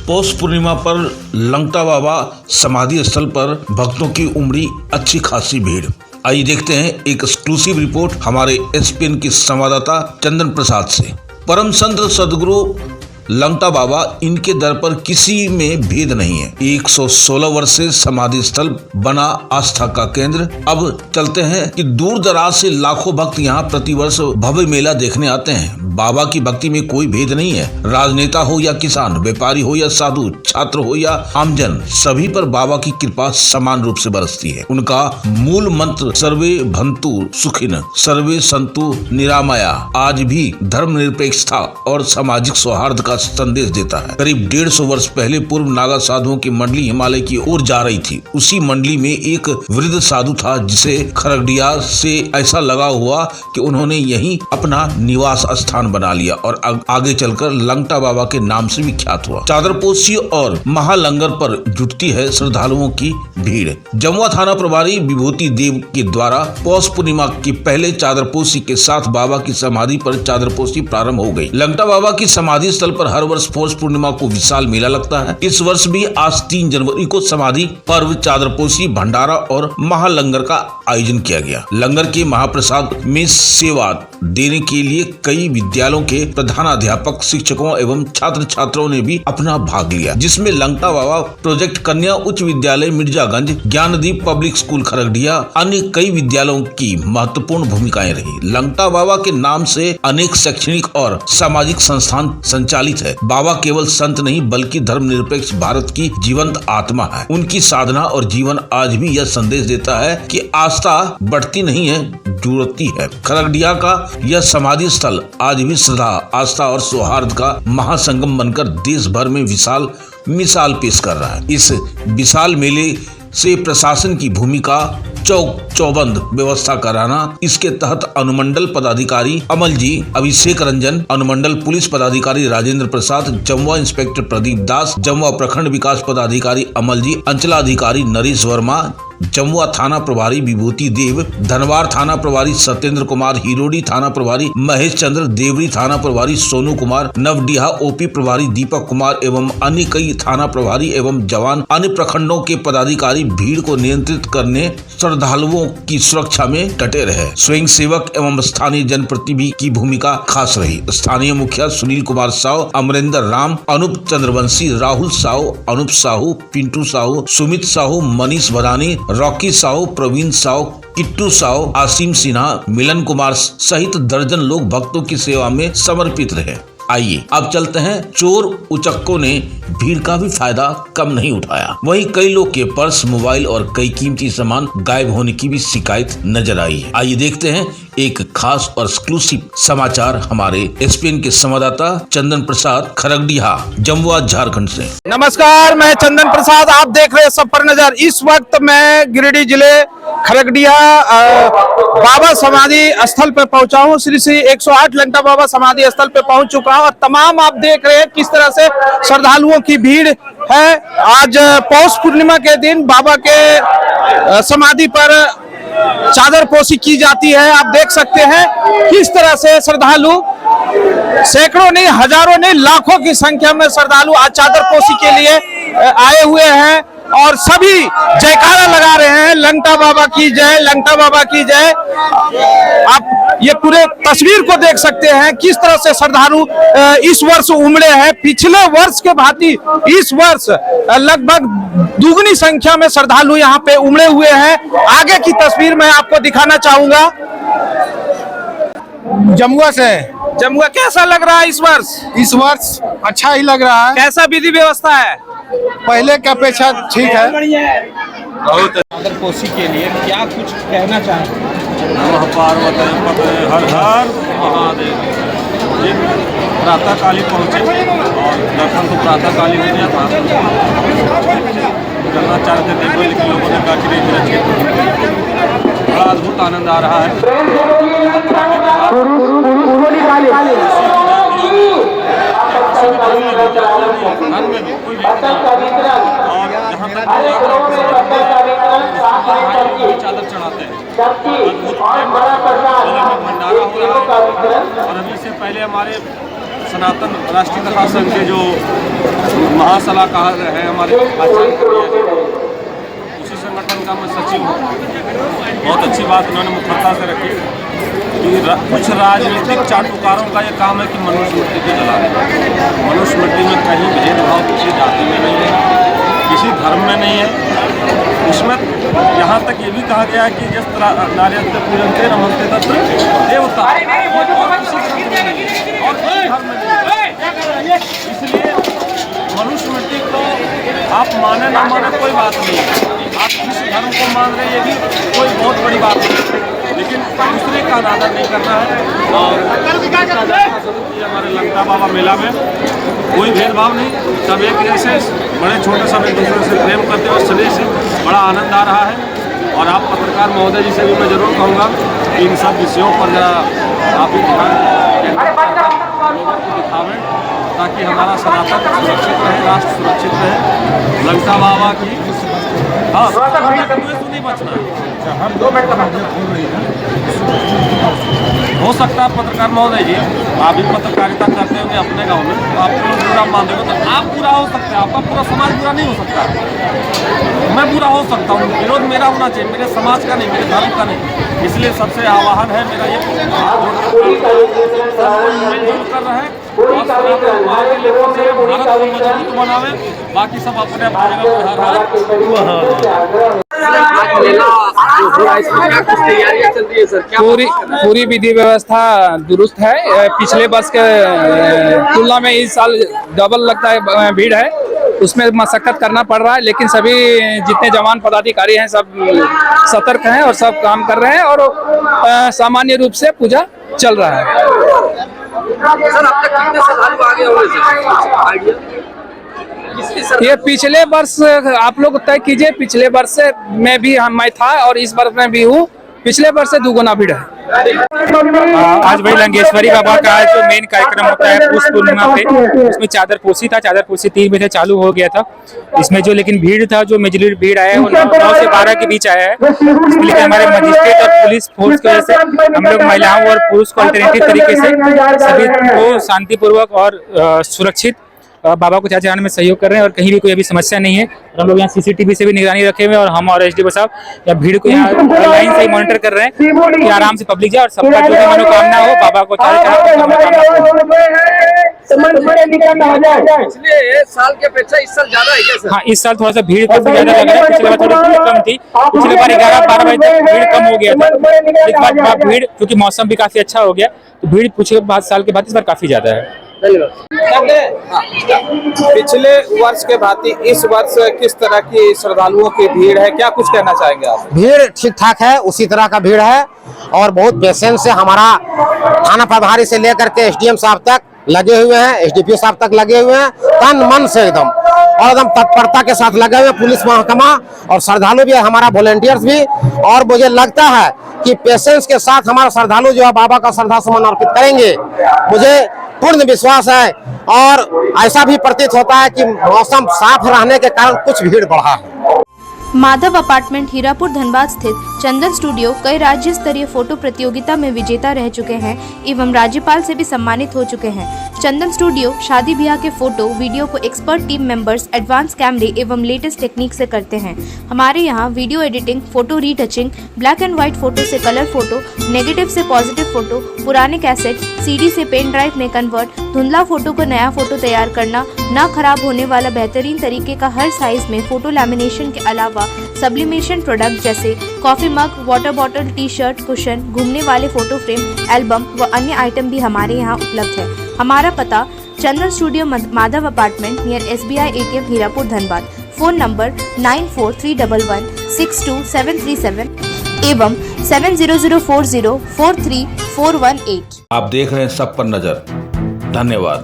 पौष पूर्णिमा पर लंगटा बाबा समाधि स्थल पर भक्तों की उमड़ी अच्छी खासी भीड़। आइए देखते हैं एक एक्सक्लूसिव रिपोर्ट हमारे एसपीएन के संवाददाता चंदन प्रसाद से। परम संत सदगुरु लंगटा बाबा, इनके दर पर किसी में भेद नहीं है। 116 वर्ष से समाधि स्थल बना आस्था का केंद्र। अब चलते हैं कि दूर दराज से लाखों भक्त यहाँ प्रतिवर्ष भव्य मेला देखने आते हैं। बाबा की भक्ति में कोई भेद नहीं है। राजनेता हो या किसान, व्यापारी हो या साधु, छात्र हो या आमजन, सभी पर बाबा की कृपा समान रूप से बरसती है। उनका मूल मंत्र सर्वे भंतु सुखिन सर्वे संतु निरामया आज भी धर्मनिरपेक्षता और सामाजिक सौहार्द का संदेश देता है। करीब 150 वर्ष पहले पूर्व नागा साधुओं की मंडली हिमालय की ओर जा रही थी। उसी मंडली में एक वृद्ध साधु था जिसे खरगडिया से ऐसा लगा हुआ कि उन्होंने यहीं अपना निवास स्थान बना लिया और आगे चलकर लंगटा बाबा के नाम से विख्यात हुआ। चादरपोशी और महालंगर पर जुटती है श्रद्धालुओं की भीड़। जमुआ थाना प्रभारी विभूति देव के द्वारा पौष पूर्णिमा के पहले चादरपोशी के साथ बाबा की समाधि पर चादरपोशी प्रारंभ हो गई। लंगटा बाबा की समाधि स्थल पर हर वर्ष पौष पूर्णिमा को विशाल मेला लगता है। इस वर्ष भी आज 3 जनवरी को समाधि पर्व, चादरपोशी, भंडारा और महालंगर का आयोजन किया गया। लंगर के महाप्रसाद में सेवा देने के लिए कई विद्यालयों के प्रधानाध्यापक, शिक्षकों एवं छात्र छात्राओं ने भी अपना भाग लिया, जिसमें लंगटा बाबा प्रोजेक्ट, कन्या उच्च विद्यालय मिर्जागंज, ज्ञानदीप पब्लिक स्कूल खरगडिया, अन्य कई विद्यालयों की महत्वपूर्ण भूमिकाएं रही। लंगटा बाबा के नाम से अनेक शैक्षणिक और सामाजिक संस्थान संचालित है। बाबा केवल संत नहीं बल्कि धर्मनिरपेक्ष भारत की जीवंत आत्मा है। उनकी साधना और जीवन आज भी यह संदेश देता है कि आस्था बढ़ती नहीं है, जुड़ती है। खरगडिया का यह समाधि स्थल आज भी श्रद्धा, आस्था और सौहार्द का महासंगम बनकर देश भर में विशाल मिसाल पेश कर रहा है। इस विशाल मेले से प्रशासन की भूमिका चौक चौबंद व्यवस्था कराना, इसके तहत अनुमंडल पदाधिकारी अमल जी, अभिषेक रंजन, अनुमंडल पुलिस पदाधिकारी राजेंद्र प्रसाद, जमुआ इंस्पेक्टर प्रदीप दास, जमुआ प्रखंड विकास पदाधिकारी अमल जी, अंचलाधिकारी नरेश वर्मा, जमुआ थाना प्रभारी विभूति देव, धनवार थाना प्रभारी सत्येंद्र कुमार, हिरोडी थाना प्रभारी महेश चंद्र, देवरी थाना प्रभारी सोनू कुमार, नवडीहा ओपी प्रभारी दीपक कुमार एवं अन्य कई थाना प्रभारी एवं जवान, अन्य प्रखंडों के पदाधिकारी भीड़ को नियंत्रित करने, श्रद्धालुओं की सुरक्षा में डटे रहे। स्वयं सेवक एवं स्थानीय जनप्रतिनिधि की भूमिका खास रही। स्थानीय मुखिया सुनील कुमार साहू, अमरेंद्र राम, अनूप चंद्रवंशी, राहुल साहू, अनूप साहू, पिंटू साहू, सुमित साहू, मनीष भदानी, रॉकी साहू, प्रवीण साहू, किट्टू साहू, आसिम सिन्हा, मिलन कुमार सहित दर्जन लोग भक्तों की सेवा में समर्पित रहे। आइए अब चलते हैं। चोर उचक्कों ने भीड़ का भी फायदा कम नहीं उठाया। वहीं कई लोग के पर्स, मोबाइल और कई कीमती सामान गायब होने की भी शिकायत नजर आई है। आइए देखते हैं एक खास और एक्सक्लूसिव समाचार हमारे एसपीएन के संवाददाता चंदन प्रसाद, खरगडिया, जमुआ, झारखंड से। नमस्कार, मैं चंदन प्रसाद, आप देख रहे हैं सब पर नजर। इस वक्त मैं गिरिडीह जिले खरगडिया बाबा समाधि स्थल पे पहुंचा हूं। श्री 108 लंगटा बाबा समाधि स्थल पे पहुंच चुका हूं और तमाम आप देख रहे हैं किस तरह से श्रद्धालुओं की भीड़ है। आज पौष पूर्णिमा के दिन बाबा के समाधि पर चादरपोशी की जाती है। आप देख सकते हैं किस तरह से श्रद्धालु, सैकड़ों नहीं, हजारों नहीं, लाखों की संख्या में श्रद्धालु आज चादरपोशी के लिए आए हुए हैं और सभी जयकारा लगा रहे हैं, लंगटा बाबा की जय, लंगटा बाबा की जय। आप ये पूरे तस्वीर को देख सकते हैं किस तरह से श्रद्धालु इस वर्ष उमड़े हैं। पिछले वर्ष के भांति इस वर्ष लगभग दुगनी संख्या में श्रद्धालु यहाँ पे उमड़े हुए हैं। आगे की तस्वीर मैं आपको दिखाना चाहूंगा। जमुआ से। जमुआ कैसा लग रहा है इस वर्ष? इस वर्ष अच्छा ही लग रहा है। कैसा विधि व्यवस्था है? पहले की अपेक्षा ठीक है। बहुत। चादरपोशी के लिए क्या कुछ कहना चाहेंगे? नमः पार्वती पते हर हर महादेव। ये प्रातःकाली पहुँचे और दर्शन तो प्रातःकाली हो गया था। करना चाहते थे लेकिन लोगों ने कहा कि नहीं मेरा क्षेत्र, बड़ा अद्भुत आनंद आ रहा है। चादर चढ़ाते हैं, भंडारा हो रहा है और अभी से पहले हमारे सनातन राष्ट्रीय कथा संघ के जो महासलाहकार हैं हमारे आचार्य कन्हैया जी, उसी संगठन का मैं सचिव हूँ। बहुत अच्छी बात इन्होंने मुखरता से रखी कि कुछ राजनीतिक चाटुकारों का ये काम है कि मनुस्मृति को जला दें। मनुस्मृति में कहीं भेदभाव किसी जाति में नहीं है, किसी धर्म में नहीं है। उसमें यहाँ तक ये भी कहा गया है कि जिस तरह नार्यन्ते पूजन्ते नमन्ते तत्र देवता, और किसी धर्म में नहीं है और किसी धर्म में नहीं है। इसलिए मनुस्मृति को आप माने ना माने कोई बात नहीं है, आप किस धर्म को मान रहे हैं ये भी कोई बहुत बड़ी बात नहीं है, लेकिन दूसरे का अनादर नहीं करना है। और हमारे लंका बाबा मेला में कोई भेदभाव नहीं, सब एक जैसे बड़े छोटे सब एक दूसरे से प्रेम करते हुए सभी से बड़ा आनंद आ रहा है। और आप पत्रकार महोदय जी से भी मैं जरूर कहूँगा कि इन सब विषयों पर जरा आप ध्यान लोगों को दिखावें ताकि हमारा सनातन सुरक्षित रहे, राष्ट्र सुरक्षित रहे। लंका बाबा की नहीं बचना है। हर 2 मिनट हो सकता है पत्रकार महोदय जी आप भी पत्रकारिता करते होंगे अपने गांव में, तो आपको लोग बुरा मान देंगे तो आप बुरा हो सकते हैं, आपका पूरा समाज बुरा नहीं हो सकता। मैं बुरा हो सकता हूँ, विरोध मेरा होना चाहिए, मेरे समाज का नहीं, मेरे धर्म का नहीं। इसलिए सबसे आह्वान है मेरा ये मिलजुल कर रहे और भारत को मजबूत बनावे, बाकी सब अपने अपने जगह पर पूरी विधि व्यवस्था दुरुस्त है। पिछले वर्ष के तुलना में इस साल डबल लगता है भीड़ है, उसमें मशक्कत करना पड़ रहा है, लेकिन सभी जितने जवान पदाधिकारी हैं सब सतर्क हैं और सब काम कर रहे हैं और सामान्य रूप से पूजा चल रहा है। सर अब तक कितने श्रद्धालु आगे हुए ये पिछले वर्ष आप लोग तय कीजिए, पिछले वर्ष में भी मैं था और इस वर्ष में भी हूँ, पिछले वर्ष से 2 गुना भीड़ है। आज भाई लंगेश्वरी बाबा का जो मेन कार्यक्रम होता है पुष पूर्णिमा पे, उसमें चादरपोशी था, चादरपोशी 3 बजे चालू हो गया था। इसमें जो लेकिन भीड़ था, जो मेजॉरिटी भीड़ आया है वो 9 से 12 के बीच आया है। इसके लिए हमारे मजिस्ट्रेट और पुलिस फोर्स की वजह से हम लोग महिलाओं और पुरुष को अल्टरनेटिव तरीके से सभी को शांतिपूर्वक और सुरक्षित बाबा को चाचा में सहयोग कर रहे हैं और कहीं भी कोई अभी समस्या नहीं है। और हम लोग यहाँ सीसीटीवी से भी निगरानी रखे हुए हैं और हम और एसडीओ साहब या भीड़ को यहाँ लाइन से ही मॉनिटर कर रहे हैं कि आराम से पब्लिक जाए और सबका जो भी मनोकामना हो बाबा को पिछले साल के अपेक्षा इस साल ज्यादा है क्या सर? हाँ, इस साल थोड़ा सा भीड़ काफी ज्यादा लग रहा है। पिछले बार थोड़ी भीड़ कम थी, पिछले बार 11-12 बजे तक भीड़ कम हो गया था। इस बार भीड़ क्योंकि मौसम भी काफी अच्छा हो गया तो भीड़ पिछले साल के बाद इस बार काफी ज्यादा है। पिछले वर्ष के भांति इस वर्ष किस तरह की श्रद्धालुओं की भीड़ है, क्या कुछ कहना चाहेंगे आप? भीड़ ठीक ठाक है, उसी तरह का भीड़ है और बहुत पेशेंस से हमारा थाना प्रभारी से लेकर के एसडीएम साहब तक लगे हुए हैं, एसडीपीओ साहब तक लगे हुए हैं, तन मन से एकदम और एकदम तत्परता के साथ लगे हुए, पुलिस महकमा और श्रद्धालु भी, हमारा वॉलेंटियर्स भी। और मुझे लगता है कि पेशेंस के साथ हमारा श्रद्धालु जो है बाबा का श्रद्धा सुमन अर्पित करेंगे। मुझे पूर्ण विश्वास है और ऐसा भी प्रतीत होता है कि मौसम साफ रहने के कारण कुछ भीड़ बढ़ा है। माधव अपार्टमेंट हीरापुर धनबाद स्थित चंदन स्टूडियो कई राज्य स्तरीय फोटो प्रतियोगिता में विजेता रह चुके हैं एवं राज्यपाल से भी सम्मानित हो चुके हैं। चंदन स्टूडियो शादी ब्याह के फोटो वीडियो को एक्सपर्ट टीम मेंबर्स एडवांस कैमरे एवं लेटेस्ट टेक्निक से करते हैं। हमारे यहाँ video editing, photo retouching, black and white photo से कलर फोटो, नेगेटिव से पॉजिटिव फोटो, पुराने कैसेट सीडी से पेन ड्राइव में कन्वर्ट, धुंधला फोटो को नया फोटो तैयार करना, न खराब होने वाला बेहतरीन तरीके का हर साइज में फोटो लैमिनेशन के अलावा सब्लिमेशन प्रोडक्ट जैसे coffee mug, water bottle, T shirt, cushion, घूमने वाले फोटो फ्रेम, एल्बम व अन्य आइटम भी हमारे यहाँ उपलब्ध है। हमारा पता Chandan studio Madhav apartment near SBI ATM Hirapur Dhanbad. Phone number 9431162737 एवं 7004043418। आप देख रहे हैं सब पर नजर। धन्यवाद।